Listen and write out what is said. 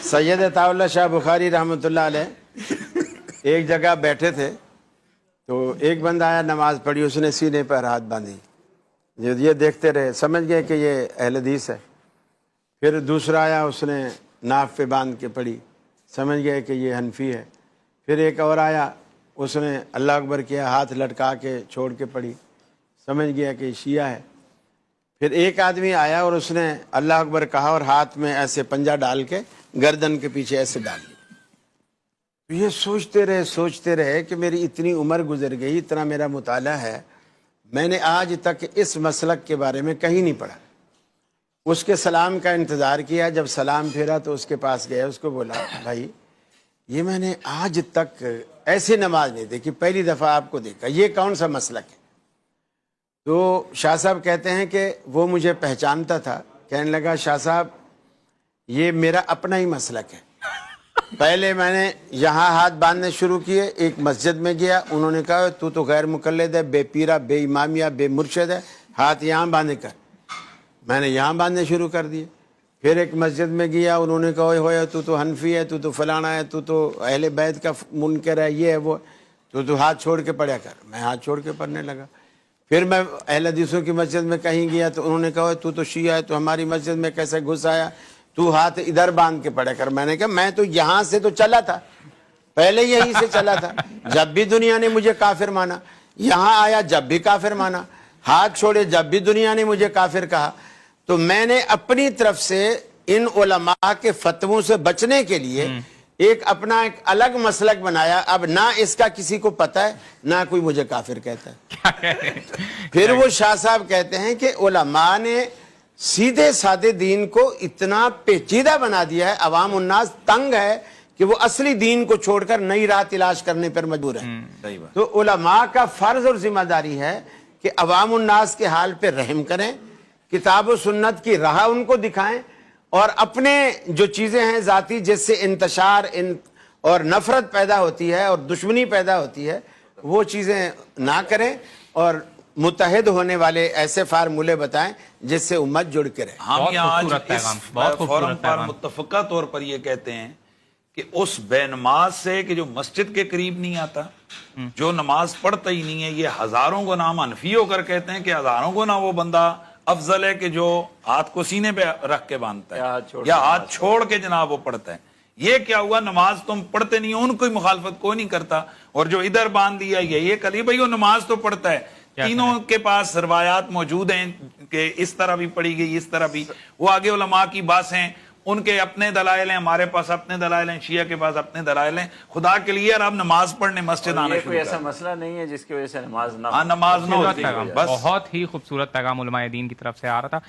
سید عطا اللہ شاہ بخاری رحمۃ اللہ علیہ ایک جگہ بیٹھے تھے تو ایک بندہ آیا، نماز پڑھی، اس نے سینے پر ہاتھ باندھی، یہ دیکھتے رہے، سمجھ گئے کہ یہ اہل حدیث ہے۔ پھر دوسرا آیا، اس نے ناف پہ باندھ کے پڑھی، سمجھ گئے کہ یہ حنفی ہے۔ پھر ایک اور آیا، اس نے اللہ اکبر کیا، ہاتھ لٹکا کے چھوڑ کے پڑھی، سمجھ گیا کہ یہ شیعہ ہے۔ پھر ایک آدمی آیا اور اس نے اللہ اکبر کہا اور ہاتھ میں ایسے پنجہ ڈال کے گردن کے پیچھے ایسے ڈال دیا۔ یہ سوچتے رہے کہ میری اتنی عمر گزر گئی، اتنا میرا مطالعہ ہے، میں نے آج تک اس مسلک کے بارے میں کہیں نہیں پڑھا۔ اس کے سلام کا انتظار کیا، جب سلام پھیرا تو اس کے پاس گیا، اس کو بولا بھائی یہ میں نے آج تک ایسی نماز نہیں دیکھی، پہلی دفعہ آپ کو دیکھا، یہ کون سا مسلک ہے؟ تو شاہ صاحب کہتے ہیں کہ وہ مجھے پہچانتا تھا، کہنے لگا شاہ صاحب یہ میرا اپنا ہی مسلک ہے۔ پہلے میں نے یہاں ہاتھ باندھنے شروع کیے، ایک مسجد میں گیا، انہوں نے کہا تو غیر مقلد ہے، بے پیرا، بے امامیہ، بے مرشد ہے، ہاتھ یہاں باندھے کر۔ میں نے یہاں باندھنے شروع کر دیے۔ پھر ایک مسجد میں گیا، انہوں نے کہا ہوئے تو حنفی ہے، تو فلانا ہے، تو اہل بیت کا منکر ہے، یہ ہے وہ، تو ہاتھ چھوڑ کے پڑھا کر۔ میں ہاتھ چھوڑ کے پڑھنے لگا۔ پھر میں اہل حدیثوں کی مسجد میں کہیں گیا تو انہوں نے کہا تو شیعہ ہے، تو ہماری مسجد میں کیسے گھس آیا، تو ہاتھ ادھر باندھ کے پڑھا کر۔ میں نے کہا میں تو یہاں سے تو چلا تھا، پہلے یہیں سے چلا تھا، جب بھی دنیا نے مجھے کافر مانا، یہاں آیا جب بھی کافر مانا، ہاتھ چھوڑے جب بھی دنیا نے مجھے کافر کہا۔ تو میں نے اپنی طرف سے ان علماء کے فتووں سے بچنے کے لیے ایک اپنا ایک الگ مسلک بنایا۔ اب نہ اس کا کسی کو پتہ ہے، نہ کوئی مجھے کافر کہتا ہے۔ پھر وہ شاہ صاحب کہتے ہیں کہ علماء نے سیدھے سادے دین کو اتنا پیچیدہ بنا دیا ہے، عوام الناس تنگ ہے کہ وہ اصلی دین کو چھوڑ کر نئی راہ تلاش کرنے پر مجبور ہے۔ تو علماء کا فرض اور ذمہ داری ہے کہ عوام الناس کے حال پہ رحم کریں، کتاب و سنت کی راہ ان کو دکھائیں، اور اپنے جو چیزیں ہیں ذاتی جس سے انتشار اور نفرت پیدا ہوتی ہے اور دشمنی پیدا ہوتی ہے، وہ چیزیں نہ کریں، اور متحد ہونے والے ایسے فارمولے بتائیں جس سے امت جڑ کے رہے۔ ہم یہاں آج اس فورم پر متفقہ طور پر یہ کہتے ہیں کہ اس بے نماز سے کہ جو مسجد کے قریب نہیں آتا، جو نماز پڑھتا ہی نہیں ہے، یہ ہزاروں گنا ہم حنفی ہو کر کہتے ہیں کہ ہزاروں گنا وہ بندہ افضل ہے کہ جو ہاتھ کو سینے پہ رکھ کے باندھتا ہے یا ہاتھ چھوڑ کے جناب وہ پڑھتا ہے۔ یہ کیا ہوا، نماز تم پڑھتے نہیں ہو، ان کوئی مخالفت کوئی نہیں کرتا، اور جو ادھر باندھ دیا یہ کلی بھائی وہ نماز تو پڑھتا ہے۔ تینوں کے پاس روایات موجود ہیں کہ اس طرح بھی پڑھی گئی، اس طرح بھی، وہ آگے علماء کی بات ہیں، ان کے اپنے دلائل ہیں، ہمارے پاس اپنے دلائل ہیں، شیعہ کے پاس اپنے دلائل ہیں۔ خدا کے لیے اب نماز پڑھنے مسجد آنا شروع کوئی ایسا مسئلہ نہیں ہے جس کی وجہ سے نماز نہ نماز نہ ہوتی ہے۔ بہت ہی خوبصورت پیغام علماء دین کی طرف سے آ رہا تھا۔